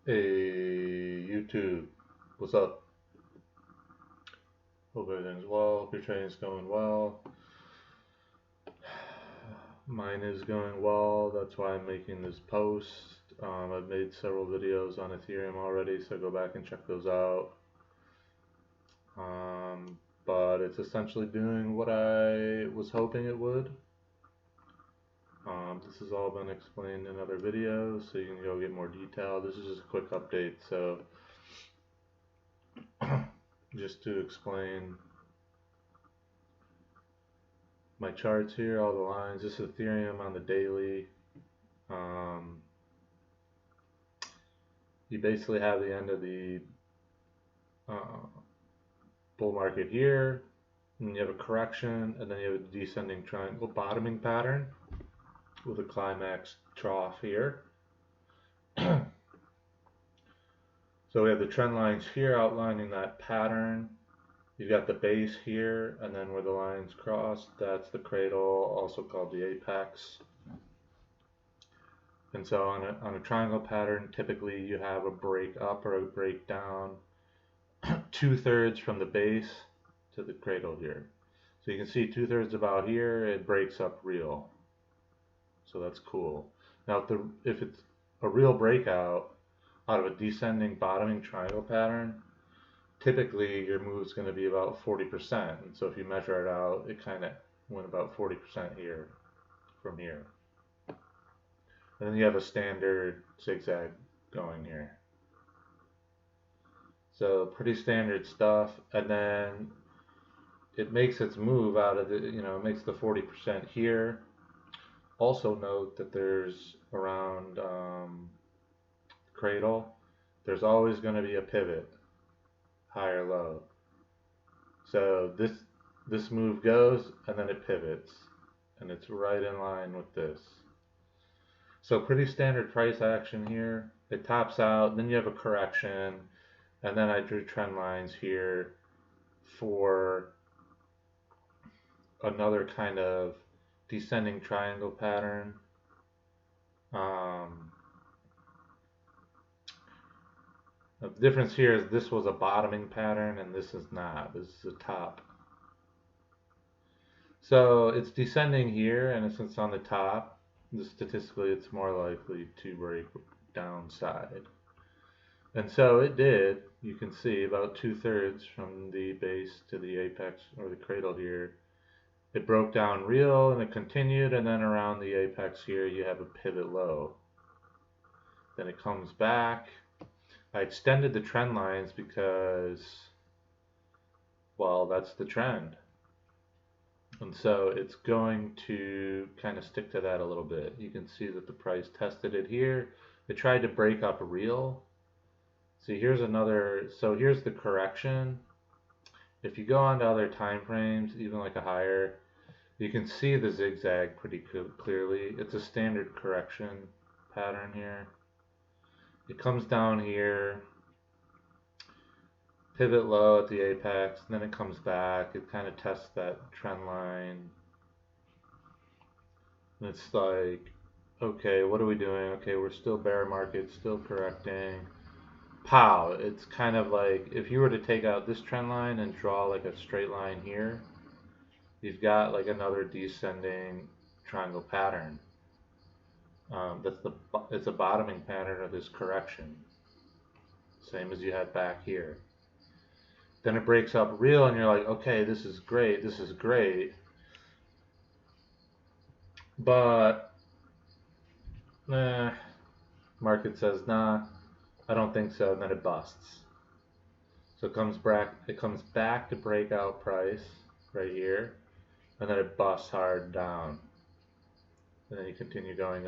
Hey, YouTube, what's up? Hope everything's well. Hope your training's going well. Mine is going well. That's why I'm making this post. I've made several videos on Ethereum already, so go back and check those out. But it's essentially doing what I was hoping it would. This has all been explained in other videos, so you can go get more detail. This is just a quick update, so just to explain my charts here, all the lines. This is Ethereum on the daily. Um, you basically have the end of the uh, bull market here, and you have a correction, and then you have a descending triangle bottoming pattern with a climax trough here. So we have the trend lines here outlining that pattern. You've got the base here, and then where the lines cross, that's the cradle, also called the apex. And so on a triangle pattern, typically you have a break up or a break down 2/3 from the base to the cradle here. So you can see 2/3 about here, it breaks up real. So that's cool. Now if it's a real breakout out of a descending bottoming triangle pattern, typically your move is going to be about 40%. And so if you measure it out, it kind of went about 40% here from here. And then you have a standard zigzag going here. So pretty standard stuff. And then it makes its move out of the, it makes the 40% here. Also note that there's around cradle, there's always going to be a pivot, high or low. So this move goes and then it pivots, and it's right in line with this. So pretty standard price action here. It tops out, then you have a correction, and then I drew trend lines here for another kind of descending triangle pattern. The difference here is this was a bottoming pattern and this is not. This is a top. So it's descending here, and since it's on the top, statistically it's more likely to break downside. And so it did. You can see about 2/3 from the base to the apex or the cradle here. It broke down real and it continued, and then around the apex here you have a pivot low. Then it comes back. I extended the trend lines because, well, that's the trend. And so it's going to kind of stick to that a little bit. You can see that the price tested it here. It tried to break up real. See, here's another, so here's the correction. If you go on to other time frames, even like a higher, you can see the zigzag pretty clearly. It's a standard correction pattern here. It comes down here, pivot low at the apex, and then it comes back. It kind of tests that trend line. And it's like, okay, what are we doing? Okay, we're still bear market, still correcting. Pow! It's kind of like if you were to take out this trend line and draw like a straight line here, you've got like another descending triangle pattern. It's a bottoming pattern of this correction, same as you had back here. Then it breaks up real, and you're like, okay, this is great, this is great. But market says nah, I don't think so, and then it busts. So it comes back to breakout price right here, and then it busts hard down. And then you continue going.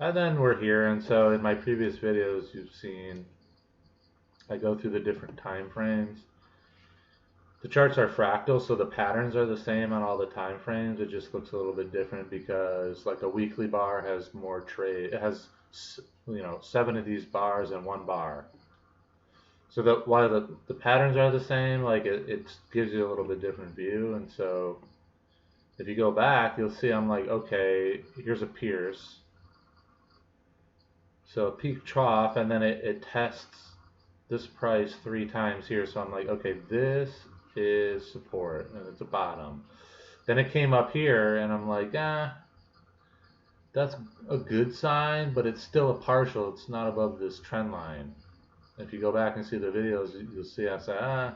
And then we're here, and so in my previous videos you've seen I go through the different time frames. The charts are fractal, so the patterns are the same on all the time frames. It just looks a little bit different because like a weekly bar has more trade. It has 7 of these bars and 1 bar. So that while the patterns are the same, like it gives you a little bit different view. And so if you go back, you'll see I'm like, okay, here's a pierce. So peak trough, and then it tests this price 3 times here. So I'm like, okay, this is support and it's a bottom. Then it came up here and I'm like, that's a good sign, but it's still a partial. It's not above this trend line. If you go back and see the videos, you'll see I say,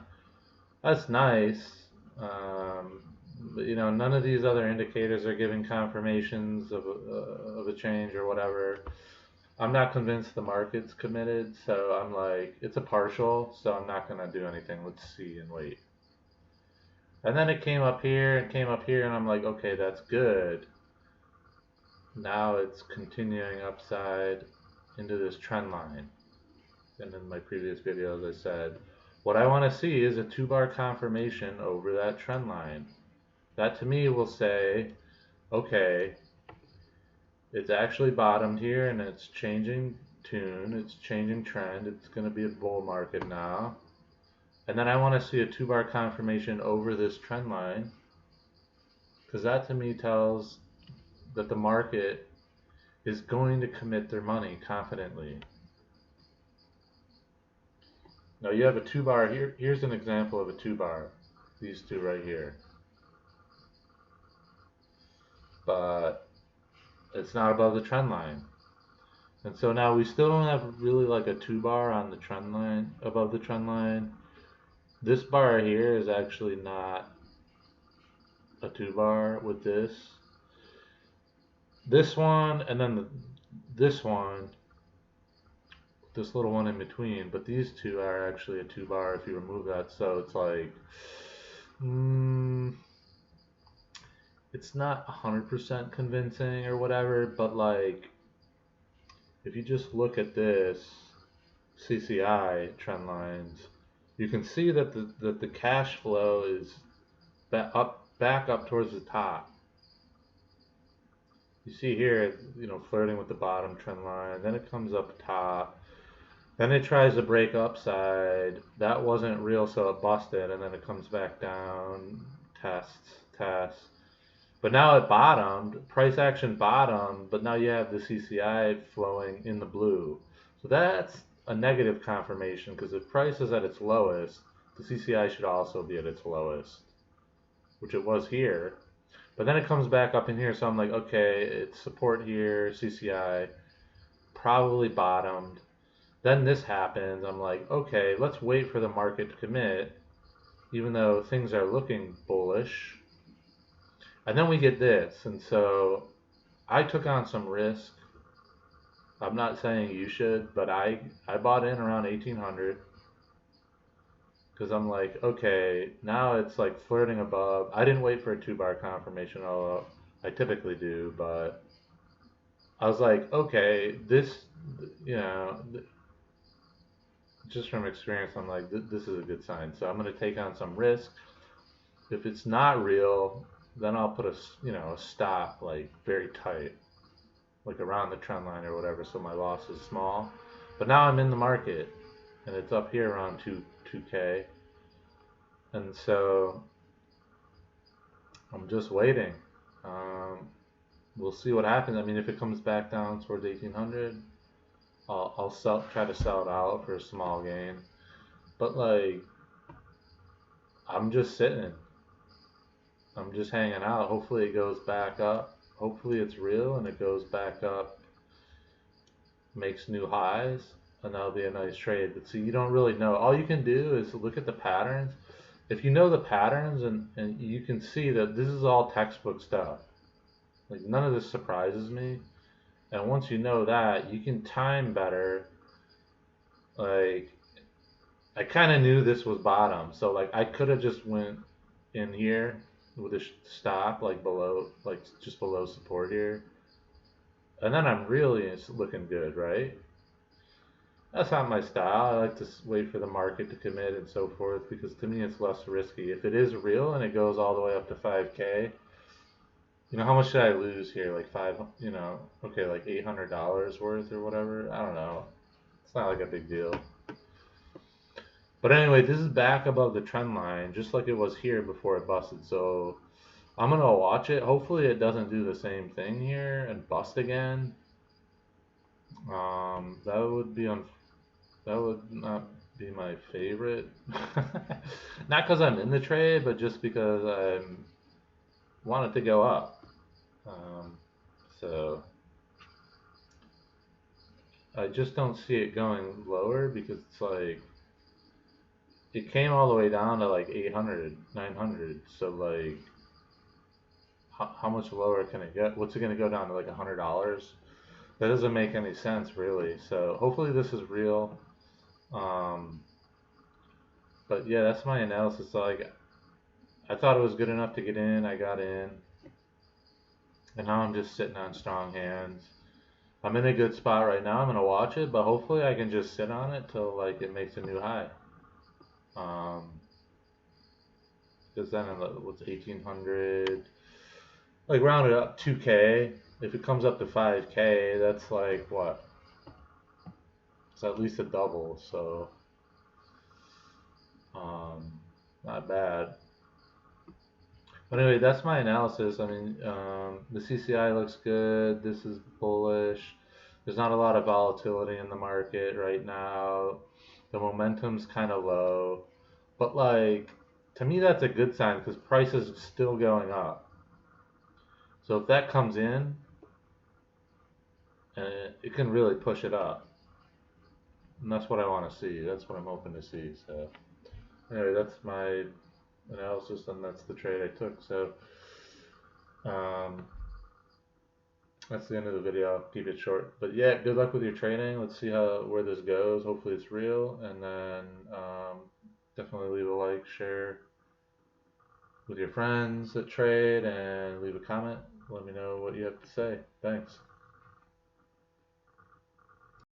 that's nice. But none of these other indicators are giving confirmations of a change or whatever. I'm not convinced the market's committed, so I'm like, it's a partial, so I'm not gonna do anything. Let's see and wait. And then it came up here and came up here, and I'm like, okay, that's good. Now it's continuing upside into this trend line. And in my previous videos, I said, what I want to see is a 2-bar confirmation over that trend line. That to me will say, okay, it's actually bottomed here and it's changing tune, it's changing trend, it's going to be a bull market now. And then I want to see a 2-bar confirmation over this trend line, because that to me tells that the market is going to commit their money confidently. Now you have a 2-bar here. Here's an example of a 2-bar. These two right here. But it's not above the trend line. And so now we still don't have really like a 2-bar on the trend line, above the trend line. This bar here is actually not a 2-bar with this. This one, and then this one, this little one in between, but these two are actually a 2-bar if you remove that. So it's like, it's not 100% convincing or whatever, but like, if you just look at this CCI trend lines, you can see that the cash flow is back up towards the top. You see here, flirting with the bottom trend line, then it comes up top, then it tries to break upside. That wasn't real, so it busted, and then it comes back down, tests. But now it bottomed, price action bottomed, but now you have the CCI flowing in the blue. So that's a negative confirmation, because if price is at its lowest, the CCI should also be at its lowest, which it was here. But then it comes back up in here, so I'm like, okay, it's support here, CCI, probably bottomed. Then this happens, I'm like, okay, let's wait for the market to commit, even though things are looking bullish. And then we get this, and so I took on some risk. I'm not saying you should, but I bought in around 1800, because I'm like, okay, now it's like flirting above. I didn't wait for a 2-bar confirmation, although I typically do, but I was like, okay, this, just from experience, I'm like, this is a good sign. So I'm going to take on some risk. If it's not real, then I'll put a stop like very tight, like around the trend line or whatever, so my loss is small. But now I'm in the market, and it's up here around 2K, and so I'm just waiting. We'll see what happens. I mean, if it comes back down towards 1800, I'll try to sell it out for a small gain. But like, I'm just sitting. I'm just hanging out. Hopefully it goes back up. Hopefully it's real and it goes back up, makes new highs, and that'll be a nice trade. But see, you don't really know. All you can do is look at the patterns. If you know the patterns, and you can see that this is all textbook stuff. Like, none of this surprises me. And once you know that, you can time better. Like, I kind of knew this was bottom, so like I could have just went in here with a stop like below, like just below support here, and then I'm really looking good, right? That's not my style. I like to wait for the market to commit and so forth, because to me it's less risky. If it is real and it goes all the way up to 5K, how much did I lose here? Like okay, like $800 worth or whatever. I don't know. It's not like a big deal. But anyway, this is back above the trend line, just like it was here before it busted. So I'm going to watch it. Hopefully it doesn't do the same thing here and bust again. That would be on. That would not be my favorite. Not because I'm in the trade, but just because I want it to go up. Um, so I just don't see it going lower because it's like it came all the way down to like 800, 900. So like, how much lower can it get? What's it going to go down to like $100? That doesn't make any sense really. So hopefully this is real. Um, but yeah, that's my analysis. Like I thought it was good enough to get in. I got in, and now I'm just sitting on strong hands. I'm in a good spot right now. I'm gonna watch it, but hopefully I can just sit on it till like it makes a new high. Um, because then what's 1800? Like round it up 2K. If it comes up to 5K, that's like what? It's at least a double. So not bad. But anyway, that's my analysis. I mean, the CCI looks good. This is bullish. There's not a lot of volatility in the market right now. The momentum's kind of low. But, like, to me, that's a good sign because prices are still going up. So if that comes in, it can really push it up. And that's what I want to see. That's what I'm hoping to see. So, anyway, that's my analysis, and that's the trade I took. So, um, that's the end of the video. I'll keep it short. But yeah, good luck with your trading. Let's see where this goes. Hopefully it's real. And then definitely leave a like, share with your friends that trade, and leave a comment. Let me know what you have to say. Thanks.